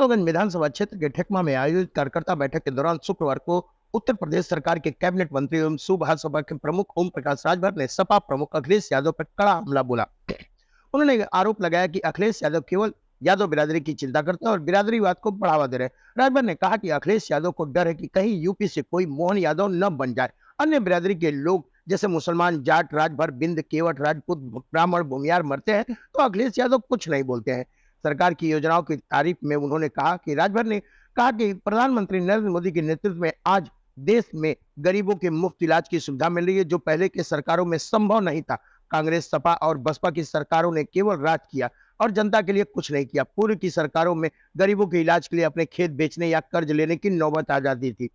गोपालगंज विधानसभा क्षेत्र के ठेकमा में आयोजित कार्यकर्ता बैठक के दौरान शुक्रवार को उत्तर प्रदेश सरकार के कैबिनेट मंत्री एवं सूबा सभा के प्रमुख ओम प्रकाश राजभर ने सपा प्रमुख अखिलेश यादव पर कड़ा हमला बोला। उन्होंने आरोप लगाया कि अखिलेश यादव केवल यादव बिरादरी की चिंता करते हैं और बिरादरीवाद को बढ़ावा दे रहे हैं। राजभर ने कहा कि अखिलेश यादव को डर है कि कहीं यूपी से कोई मोहन यादव न बन जाए। अन्य बिरादरी के लोग जैसे मुसलमान, जाट, राजभर, बिंद, केवट, राजपूत, ब्राह्मण, भूमियार मरते हैं तो अखिलेश यादव कुछ नहीं बोलते हैं। सरकार की योजनाओं की तारीफ में उन्होंने कहा कि राजभर ने कहा कि प्रधानमंत्री नरेंद्र मोदी के नेतृत्व में आज देश में गरीबों के मुफ्त इलाज की सुविधा मिल रही है, जो पहले के सरकारों में संभव नहीं था। कांग्रेस, सपा और बसपा की सरकारों ने केवल राज किया और जनता के लिए कुछ नहीं किया। पूर्व की सरकारों में गरीबों के इलाज के लिए अपने खेत बेचने या कर्ज लेने की नौबत आ जाती थी।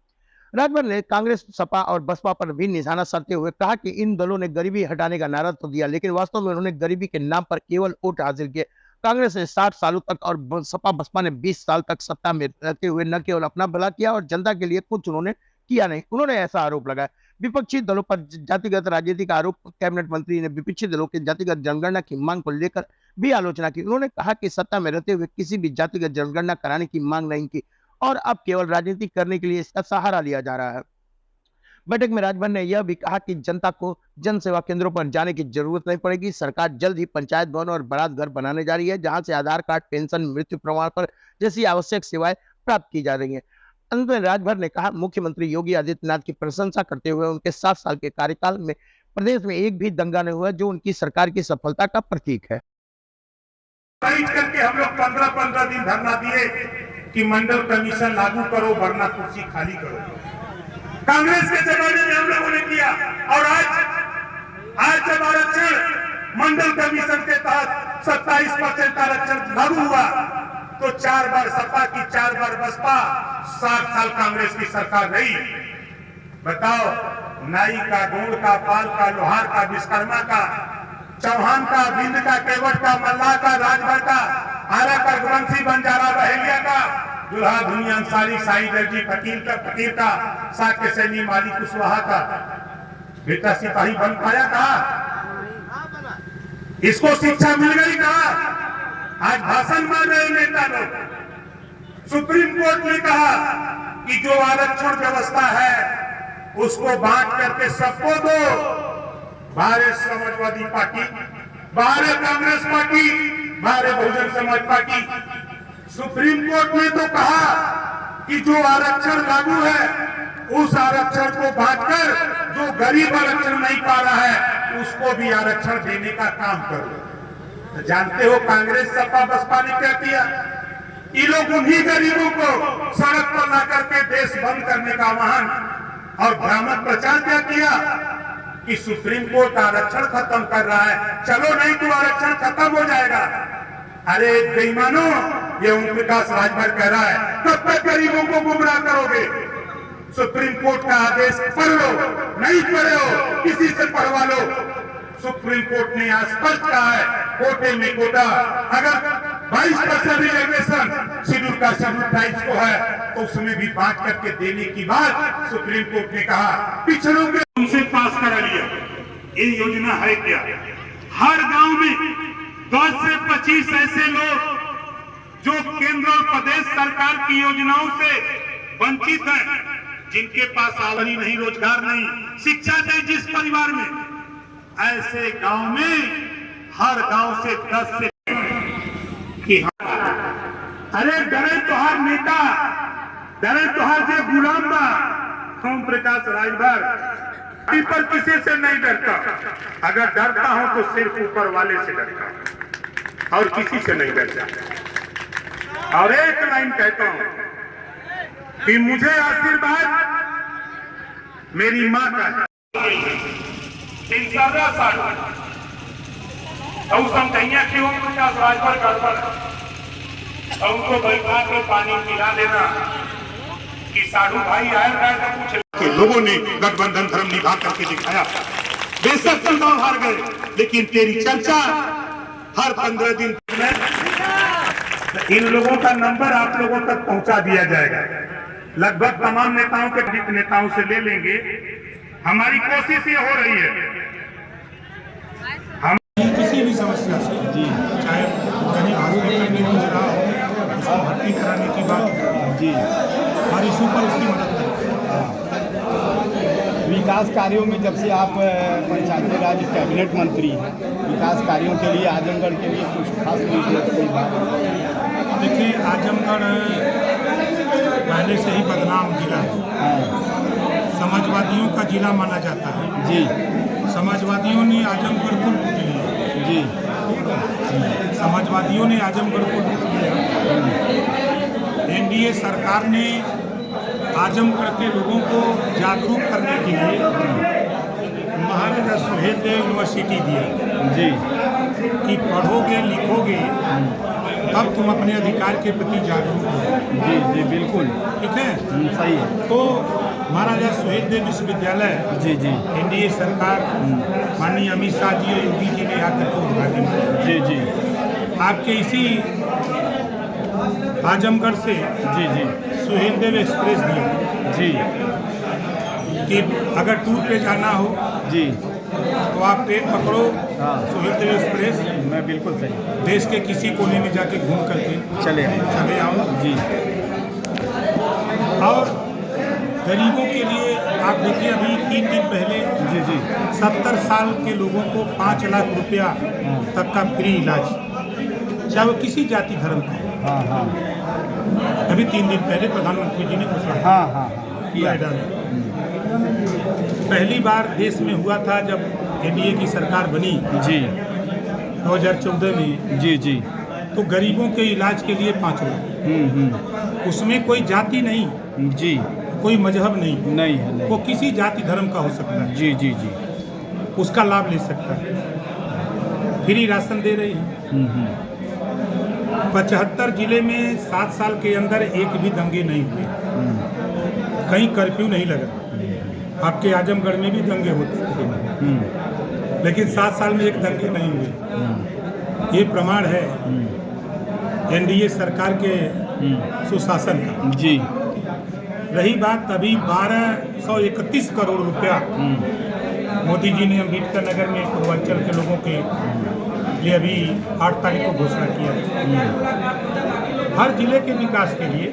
राजभर ने कांग्रेस, सपा और बसपा पर भी निशाना साधते हुए कहा कि इन दलों ने गरीबी हटाने का नारा तो दिया, लेकिन वास्तव में उन्होंने गरीबी के नाम पर केवल वोट हासिल किए। कांग्रेस ने 60 सालों तक और सपा बसपा ने 20 साल तक सत्ता में रहते हुए न केवल अपना भला किया और जनता के लिए कुछ उन्होंने किया नहीं। उन्होंने ऐसा आरोप लगाया। विपक्षी दलों पर जातिगत राजनीति का आरोप। कैबिनेट मंत्री ने विपक्षी दलों के जातिगत जनगणना की मांग को लेकर भी आलोचना की। उन्होंने कहा कि सत्ता में रहते हुए किसी भी जातिगत जनगणना कराने की मांग नहीं की और अब केवल राजनीति करने के लिए इसका सहारा लिया जा रहा है। बैठक में राजभर ने यह भी कहा कि जनता को जन सेवा केंद्रों पर जाने की जरूरत नहीं पड़ेगी। सरकार जल्द ही पंचायत भवन और बारात घर बनाने जा रही है, जहां से आधार कार्ड, पेंशन, मृत्यु प्रमाण पत्र जैसी आवश्यक सेवाएं प्राप्त की जा रही हैं। अंत में राजभर ने कहा, मुख्यमंत्री योगी आदित्यनाथ की प्रशंसा करते हुए उनके 7 साल के कार्यकाल में प्रदेश में एक भी दंगा नहीं हुआ, जो उनकी सरकार की सफलता का प्रतीक है। करके हम लोग 15-15 दिन धरना दिए कि मंडल कमीशन लागू करो वरना कुर्सी खाली करो। कांग्रेस के जमाने में हम लोगों ने किया और आज जब आरक्षण मंडल कमीशन के तहत 27% आरक्षण लागू हुआ तो 4 बार सपा की, 4 बार बसपा, 7 साल कांग्रेस की सरकार रही। बताओ, नाई का, गोड़ का, पाल का, लोहार का, विश्वकर्मा का, चौहान का, बिंद का, केवट का, मल्लाह का, राजभर का, आरा का, रघुवंशी, बंजारा, बहेलिया का, दुल्हा, धुनी, अंसारी, साई दर्जी, फकीर का, साक्य सैनी, माली, कुशवाहा का बेटा सिपाही बन पाया कहा? इसको शिक्षा मिल गई कहा? आज भाषण मार रहे नेता लोग। सुप्रीम कोर्ट ने कहा कि जो आरक्षण व्यवस्था है उसको बांट करके सबको दो। भारतीय समाजवादी पार्टी, भारतीय कांग्रेस पार्टी, भारतीय Bahujan Samaj party, supreme court ने तो कहा कि जो आरक्षण लागू है उस आरक्षण को बांटकर जो गरीब आरक्षण नहीं पा रहा है उसको भी आरक्षण देने का काम करो। तो जानते हो कांग्रेस, सपा, बसपा ने क्या किया? ये लोग उन्हीं गरीबों को सड़क पर ला करके देश बंद करने का आह्वान और भ्रामक प्रचार क्या किया कि सुप्रीम कोर्ट आरक्षण खत्म कर रहा है, चलो नहीं तो आरक्षण खत्म हो जाएगा। अरे बेईमानों, ये ओम प्रकाश राजभर कह रहा है, कब तक गरीबों को गुमराह करोगे? सुप्रीम कोर्ट का आदेश पढ़ लो, नहीं पढ़े हो किसी से पढ़वा लो। सुप्रीम कोर्ट ने स्पष्ट कहा है, कोटे में कोटा, अगर 22% रिजर्वेशन शेड्यूल का शेड्यूल ट्राइब्स को है तो उसमें भी बांट करके देने की बात सुप्रीम कोर्ट ने कहा। पिछड़ों के उनसे पास करा लिया। ये योजना है क्या? हर गांव में 10 से 25 ऐसे लोग जो केंद्र और प्रदेश सरकार की योजनाओं से वंचित हैं, जिनके पास आमदनी नहीं, रोजगार नहीं, शिक्षा नहीं, जिस परिवार में, ऐसे गांव में हर गांव से 10 से कि अरे डरे तो हर नेता, डरे तो हर जो गुलाम बा। ओम प्रकाश राजभर पर किसी से नहीं डरता, अगर डरता हो तो सिर्फ ऊपर वाले से डरता और किसी से नहीं डरता। और एक लाइन कहता हूं कि मुझे आशीर्वाद मेरी मां का है। समझैया कि ओम प्रकाश राजभर गड़बड़ और उनको बैठा के पानी पिला देना कि साधु भाई आया तो कुछ लोगों ने गठबंधन धर्म निभा करके दिखाया। बेशक चुनाव हार गए, लेकिन तेरी चर्चा हर 15 दिन में इन लोगों का नंबर आप लोगों तक पहुंचा दिया जाएगा। लगभग तमाम नेताओं के नेताओं से ले लेंगे। हमारी कोशिश ये हो रही है, हम किसी भी समस्या से, चाहे भर्ती कराने की बात जी हर इशू पर उसकी मदद करें। विकास कार्यों में जब से आप पंचायती राज कैबिनेट मंत्री हैं, विकास कार्यों के लिए आजमगढ़ के लिए कुछ खास कोई बात? देखिए, आजमगढ़ पहले से ही बदनाम जिला है, समाजवादियों का जिला माना जाता है। जी समाजवादियों ने आजमगढ़ को लूट लिया। जी समाजवादियों ने आजमगढ़ को लूट लिया। एनडीए सरकार ने आजमगढ़ के लोगों को जागरूक करने के लिए महाराजा सुहेलदेव यूनिवर्सिटी दिया जी कि पढ़ोगे लिखोगे तब तुम अपने अधिकार के प्रति जागरूक हो। जी जी बिल्कुल ठीक है, सही है। तो महाराजा सुहेलदेव विश्वविद्यालय जी जी एनडीए सरकार माननीय अमित शाह जी और योगी जी ने आकर के उद्घाटन किया। जी जी आपके इसी आजमगढ़ से जी जी सुहेलदेव एक्सप्रेस दिया जी कि अगर टूर पे जाना हो जी तो आप ट्रेन पकड़ो, हाँ। सुहेलदेव एक्सप्रेस, मैं बिल्कुल सही देश के किसी कोने में जाके घूम करके चले चले आओ। जी और गरीबों के लिए आप देखिए, अभी 3 दिन पहले जी जी 70 साल के लोगों को 5 लाख रुपया तक का फ्री इलाज, चाहे वो किसी जाति धर्म का। हाँ हाँ अभी 3 दिन पहले प्रधानमंत्री जी ने घोषणा हाँ हाँ किया है। पहली बार देश में हुआ था जब एनडीए की सरकार बनी जी 2014 में, जी जी तो गरीबों के इलाज के लिए 5 लाख। उसमें कोई जाति नहीं, जी कोई मजहब नहीं, नहीं है वो नहीं किसी जाति धर्म का हो सकता है, जी जी जी उसका लाभ ले सकता है। फ्री राशन दे रही है। 75 जिले में 7 साल के अंदर एक भी दंगे नहीं हुए, कहीं कर्फ्यू नहीं लगा। आपके आजमगढ़ में भी दंगे होते थे, लेकिन 7 साल में एक दंगे नहीं हुए। ये प्रमाण है एनडीए सरकार के सुशासन का। जी रही बात अभी 1231 करोड़ रुपया मोदी जी ने अम्बेडकर नगर में पूर्वांचल के लोगों के लिए अभी 8 तारीख को घोषणा किया है। हर जिले के विकास के लिए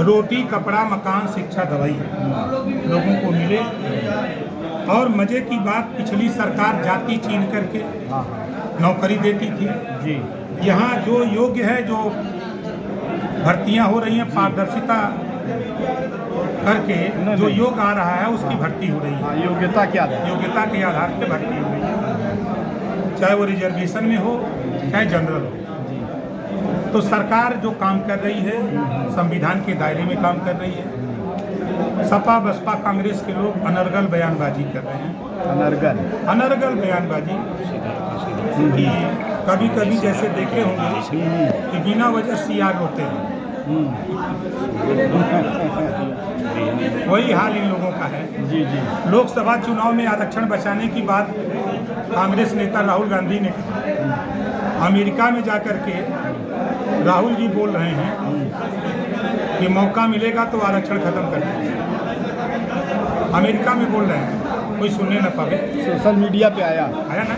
रोटी, कपड़ा, मकान, शिक्षा, दवाई लोगों को मिले। और मजे की बात, पिछली सरकार जाति चीन करके नौकरी देती थी। जी यहाँ जो योग्य है, जो भर्तियां हो रही हैं पारदर्शिता करके, जो योग्य आ रहा है उसकी भर्ती हो रही है। योग्यता क्या है? योग्यता के आधार पर भर्ती हो रही है, चाहे वो रिजर्वेशन में हो चाहे जनरल हो। तो सरकार जो काम कर रही है संविधान के दायरे में काम कर रही है। सपा बसपा कांग्रेस के लोग अनर्गल बयानबाजी कर रहे हैं, अनर्गल बयानबाजी कि कभी कभी जैसे देखे होंगे कि बिना वजह सियार होते हैं, वही हाल इन लोगों का है। जी जी लोकसभा चुनाव में आरक्षण बचाने की बात कांग्रेस नेता राहुल गांधी ने कहा। अमेरिका में जाकर के राहुल जी बोल रहे हैं कि मौका मिलेगा तो आरक्षण खत्म कर देंगे। अमेरिका में बोल रहे हैं, कोई सुनने न पावे। सोशल मीडिया पे आया ना?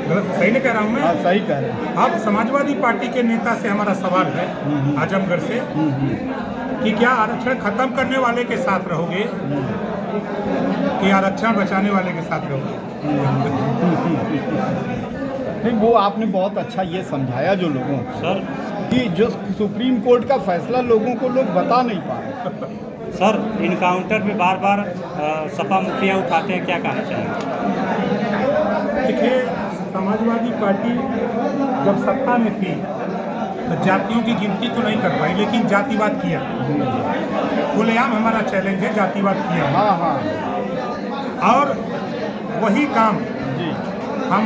गलत सही नहीं कह रहा हूँ मैं? हाँ सही कह रहे हैं। अब समाजवादी पार्टी के नेता से हमारा सवाल है आजमगढ़ से कि क्या आरक्षण खत्म करने वाले के साथ रहोगे कि आरक्षण बचाने वाले के साथ रहोगे? नहीं, वो आपने बहुत अच्छा ये समझाया जो लोगों को सर कि जो सुप्रीम कोर्ट का फैसला लोगों को लोग बता नहीं पा रहे। सर इनकाउंटर पे बार बार सपा मुखिया उठाते हैं, क्या कहना चाहेंगे? देखिए, समाजवादी पार्टी जब सत्ता में थी तो जातियों की गिनती तो नहीं कर पाई, लेकिन जातिवाद किया। खुलेआम हमारा चैलेंज है, जातिवाद किया। हाँ हाँ और वही काम जी हम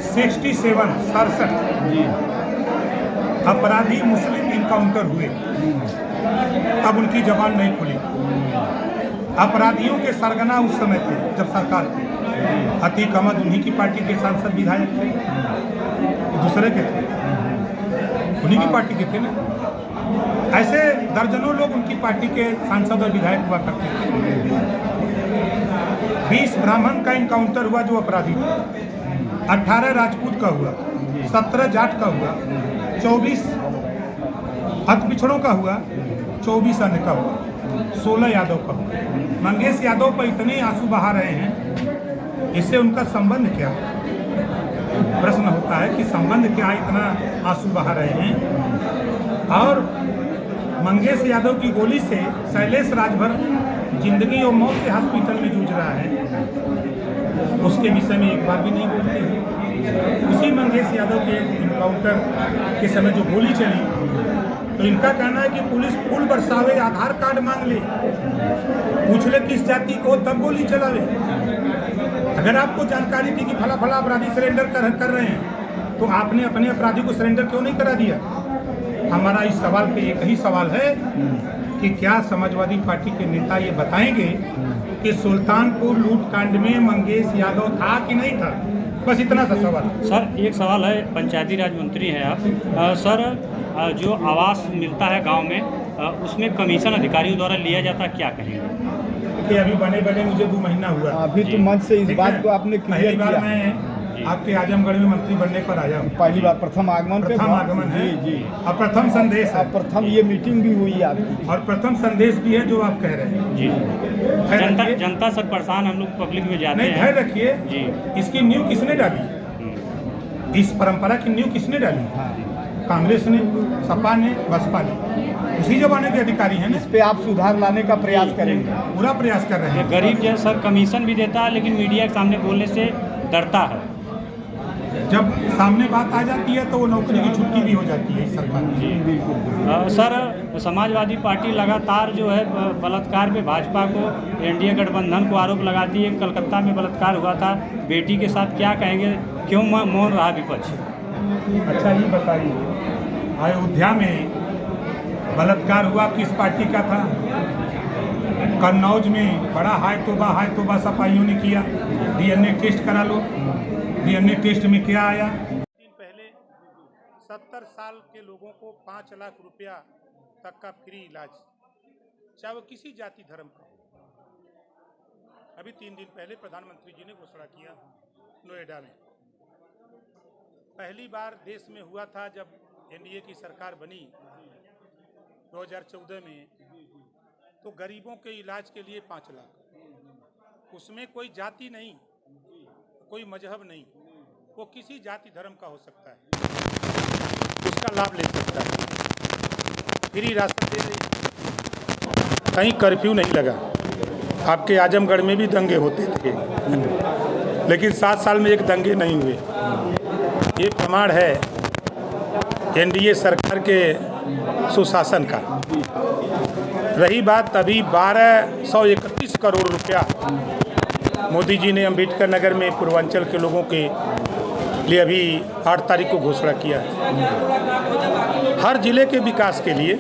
67 जी अपराधी मुस्लिम इनकाउंटर हुए, तब उनकी जबान नहीं खुली। अपराधियों के सरगना उस समय थे जब सरकार थी। अतीक अहमद उन्हीं की पार्टी के सांसद विधायक थे, दूसरे के थे, उन्हीं की पार्टी के थे ना। ऐसे दर्जनों लोग उनकी पार्टी के सांसद और विधायक हुआ करते थे। 20 ब्राह्मण का इनकाउंटर हुआ जो अपराधी थे, 18 राजपूत का हुआ, 17 जाट का हुआ, 24 हक पिछड़ों का हुआ, 24 अन्य का हुआ, 16 यादव का हुआ। मंगेश यादव पर इतने आंसू बहा रहे हैं, इससे उनका संबंध क्या है? प्रश्न होता है कि संबंध क्या, इतना आंसू बहा रहे हैं। और मंगेश यादव की गोली से शैलेश राजभर जिंदगी और मौत से हॉस्पिटल में जूझ रहा है, उसके विषय में एक बार भी नहीं बोलते हैं। उसी मंगेश यादव के इनकाउंटर के समय जो गोली चली, तो इनका कहना है कि पुलिस फूल बरसावे, आधार कार्ड मांग ले, पूछ ले किस जाति को, तब गोली चलावे। अगर आपको जानकारी थी कि फला फला अपराधी सरेंडर कर रहे हैं, तो आपने अपने अपराधी को सरेंडर क्यों नहीं करा दिया? हमारा इस सवाल पे एक ही सवाल है कि क्या समाजवादी पार्टी के नेता ये बताएंगे कि सुल्तानपुर लूटकांड में मंगेश यादव था कि नहीं था? बस इतना सा सवाल। सर एक सवाल है, पंचायती राज मंत्री हैं आप, सर जो आवास मिलता है गांव में, उसमें कमीशन अधिकारियों द्वारा लिया जाता है, क्या कहेंगे? कि अभी बने मुझे 2 महीना हुआ। अभी तो मंच से इस बात को आपने पहली क्लियर बार किया। मैं आपके आजमगढ़ में मंत्री बनने पर आया हूँ। पहली बार प्रथम आगमन पे प्रथम आगमन है जी। और प्रथम संदेश है, अब प्रथम ये मीटिंग भी हुई है आपकी, और प्रथम संदेश भी है जो आप कह रहे हैं। जी धैर्य रखिए। जनता सर परेशान, हम लोग पब्लिक में जाते नहीं, हैं। धैर्य रखिए। जी। इसकी नींव किसने डाली? इस परंपरा की नींव किसने डाली? हाँ। कांग्रेस ने, सपा ने, बसपा ने, उसी जमाने के अधिकारी हैं ना। इस पे आप सुधार लाने का प्रयास करेंगे? पूरा प्रयास कर रहे हैं। गरीब जैसा कमीशन भी देता है, लेकिन मीडिया के सामने बोलने से डरता है। जब सामने बात आ जाती है तो वो नौकरी की छुट्टी भी हो जाती है इस सरकार में। जी सर, समाजवादी पार्टी लगातार जो है बलात्कार पे भाजपा को, एनडीए गठबंधन को आरोप लगाती है। कलकत्ता में बलात्कार हुआ था बेटी के साथ, क्या कहेंगे, क्यों मौन रहा विपक्ष? अच्छा ये बताइए, अयोध्या में बलात्कार हुआ किस पार्टी का था? कन्नौज में बड़ा हाय तोबा सफाइयों ने किया। डीएनए टेस्ट करा लो, डीएनए टेस्ट में क्या आया? दिन पहले 70 साल के लोगों को 5 लाख रुपया तक का फ्री इलाज, चाहे वो किसी जाति धर्म का हो। अभी 3 दिन पहले प्रधानमंत्री जी ने घोषणा किया नोएडा में। पहली बार देश में हुआ था जब एनडीए की सरकार बनी 2014 में, तो गरीबों के इलाज के लिए 5 लाख। उसमें कोई जाति नहीं, कोई मजहब नहीं, वो किसी जाति धर्म का हो सकता है, उसका लाभ ले सकता है। फ्री राशन दे रही, कहीं कर्फ्यू नहीं लगा। आपके आजमगढ़ में भी दंगे होते थे, लेकिन 7 साल में एक दंगे नहीं हुए। ये प्रमाण है एनडीए सरकार के सुशासन का। रही बात अभी 1231 करोड़ रुपया मोदी जी ने अंबेडकर नगर में पूर्वांचल के लोगों के लिए अभी 8 तारीख को घोषणा किया है। हर जिले के विकास के लिए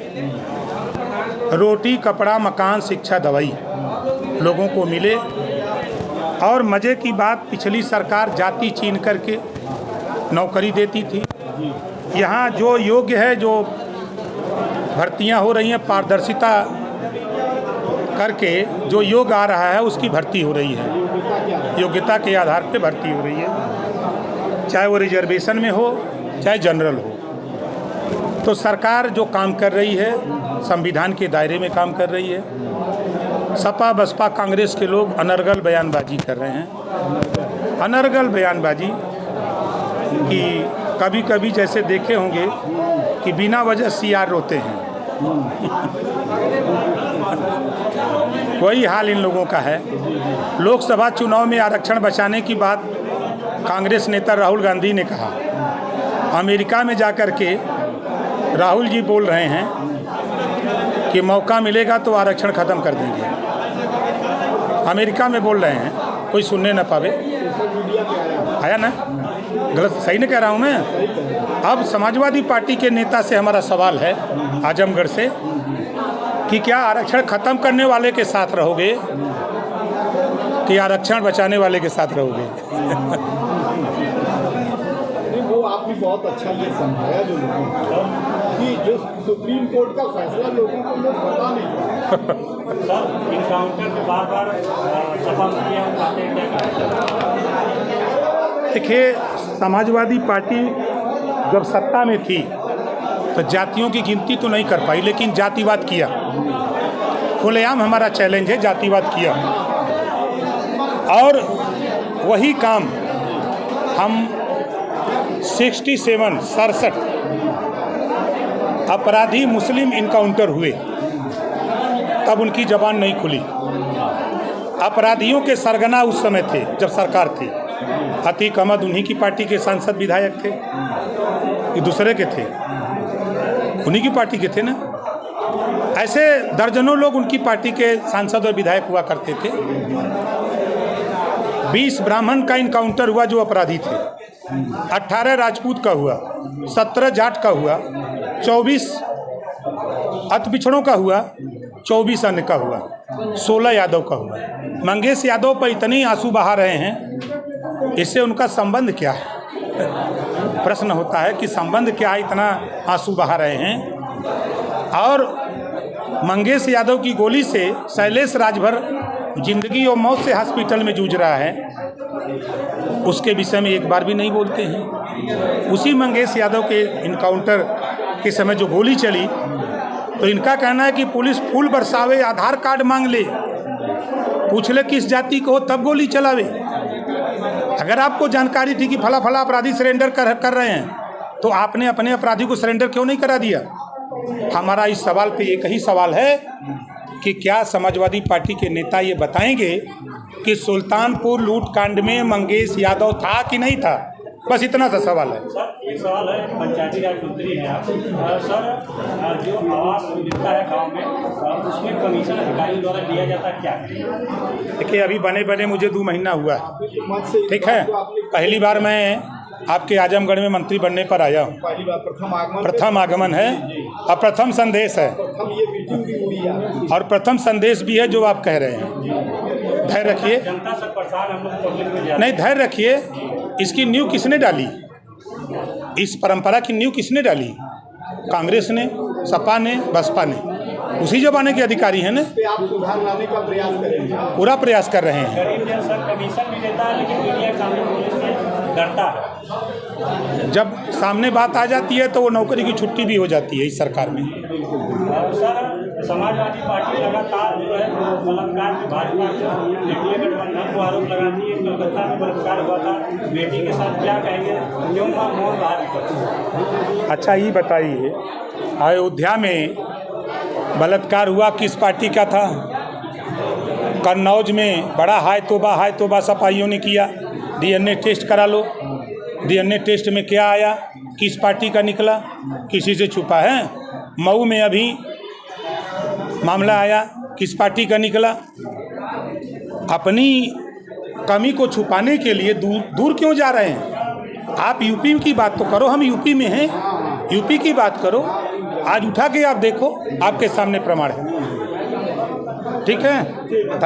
रोटी, कपड़ा, मकान, शिक्षा, दवाई लोगों को मिले। और मज़े की बात, पिछली सरकार जाति चीन करके नौकरी देती थी। यहाँ जो योग्य है, जो भर्तियां हो रही हैं, पारदर्शिता करके जो योग्य आ रहा है उसकी भर्ती हो रही है। योग्यता के आधार पे भर्ती हो रही है, चाहे वो रिजर्वेशन में हो चाहे जनरल हो। तो सरकार जो काम कर रही है संविधान के दायरे में काम कर रही है। सपा बसपा कांग्रेस के लोग अनर्गल बयानबाजी कर रहे हैं। अनर्गल बयानबाजी कि कभी कभी जैसे देखे होंगे कि बिना वजह सियार रोते हैं, वही हाल इन लोगों का है। लोकसभा चुनाव में आरक्षण बचाने की बात कांग्रेस नेता राहुल गांधी ने कहा। अमेरिका में जाकर के राहुल जी बोल रहे हैं कि मौका मिलेगा तो आरक्षण ख़त्म कर देंगे। अमेरिका में बोल रहे हैं, कोई सुनने न पावे। आया ना? गलत सही नहीं कह रहा हूँ मैं? अब समाजवादी पार्टी के नेता से हमारा सवाल है आजमगढ़ से कि क्या आरक्षण खत्म करने वाले के साथ रहोगे कि आरक्षण बचाने वाले के साथ रहोगे? वो आपने बहुत अच्छा ये समझाया जो लोगों को कि जो सुप्रीम कोर्ट का फैसला लोगों को लोग पता नहीं। सर इनकाउंटर में बार सपा मुखिया उठाते हैं, क्या कहें? देखिए, समाजवादी पार्टी जब सत्ता में थी तो जातियों की गिनती तो नहीं कर पाई, लेकिन जातिवाद किया। खुलेआम हमारा चैलेंज है, जातिवाद किया। और वही काम हम 67 अपराधी मुस्लिम इनकाउंटर हुए, तब उनकी जबान नहीं खुली। अपराधियों के सरगना उस समय थे जब सरकार थी। अतीक अहमद उन्हीं की पार्टी के सांसद विधायक थे, ये दूसरे के थे, उन्हीं की पार्टी के थे ना। ऐसे दर्जनों लोग उनकी पार्टी के सांसद और विधायक हुआ करते थे। 20 ब्राह्मण का इनकाउंटर हुआ जो अपराधी थे, 18 राजपूत का हुआ, 17 जाट का हुआ, 24 अत पिछड़ों का हुआ, 24 अन्य का हुआ, 16 यादव का हुआ। मंगेश यादव पर इतनी आंसू बहा रहे हैं, इससे उनका संबंध क्या है? प्रश्न होता है कि संबंध क्या है, इतना आंसू बहा रहे हैं। और मंगेश यादव की गोली से शैलेश राजभर जिंदगी और मौत से हॉस्पिटल में जूझ रहा है, उसके विषय में एक बार भी नहीं बोलते हैं। उसी मंगेश यादव के इनकाउंटर के समय जो गोली चली, तो इनका कहना है कि पुलिस फूल बरसावे, आधार कार्ड मांग ले, पूछ ले किस जाति को हो, तब गोली चलावे। अगर आपको जानकारी थी कि फला फला अपराधी सरेंडर कर रहे हैं, तो आपने अपने अपराधी को सरेंडर क्यों नहीं करा दिया? हमारा इस सवाल पे एक ही सवाल है कि क्या समाजवादी पार्टी के नेता ये बताएंगे कि सुल्तानपुर लूटकांड में मंगेश यादव था कि नहीं था? बस इतना सा सवाल है। सर एक सवाल है, पंचायती राज मंत्री हैं आप। सर जो आवास मिलता है गांव में, उसमें कमीशन अधिकारियों द्वारा दिया जाता है, क्या है? देखिए, अभी बने मुझे 2 महीना हुआ है, ठीक है। पहली बार मैं आपके आजमगढ़ में मंत्री बनने पर आया हूँ। पहली बार प्रथम आगमन है और प्रथम संदेश है, और प्रथम संदेश भी है जो आप कह रहे हैं। धैर्य रखिए, जनता सब परेशान, हम लोग पब्लिक में नहीं धैर्य रखिए। इसकी नींव किसने डाली? इस परंपरा की नींव किसने डाली? कांग्रेस ने, सपा ने, बसपा ने। उसी जमाने के अधिकारी हैं ना। आप सुधार लाने का प्रयास करेंगे? पूरा प्रयास कर रहे हैं। गरीब जन सर कमीशन भी देता है, लेकिन मीडिया के सामने पुलिस में डरता है। जब सामने बात आ जाती है तो वो नौकरी की छुट्टी भी हो जाती है इस सरकार में। सर समाजवादी पार्टी लगातार जो है बलात्कार में भाजपा एनडीए गठबंधन को आरोप लगाती है। कलकत्ता में बलात्कार हुआ था, बेटी के साथ क्या कहेंगे, क्यों मौन बाहर? अच्छा ये बताइए, अयोध्या में बलात्कार हुआ किस पार्टी का था? कन्नौज में बड़ा हाय तोबा सपाहियों ने किया। डीएनए टेस्ट करा लो, डीएनए टेस्ट में क्या आया, किस पार्टी का निकला? किसी से छुपा है? मऊ में अभी मामला आया, किस पार्टी का निकला? अपनी कमी को छुपाने के लिए दूर क्यों जा रहे हैं? आप यूपी की बात तो करो, हम यूपी में हैं, यूपी की बात करो। आज उठा के आप देखो, आपके सामने प्रमाण है। ठीक है।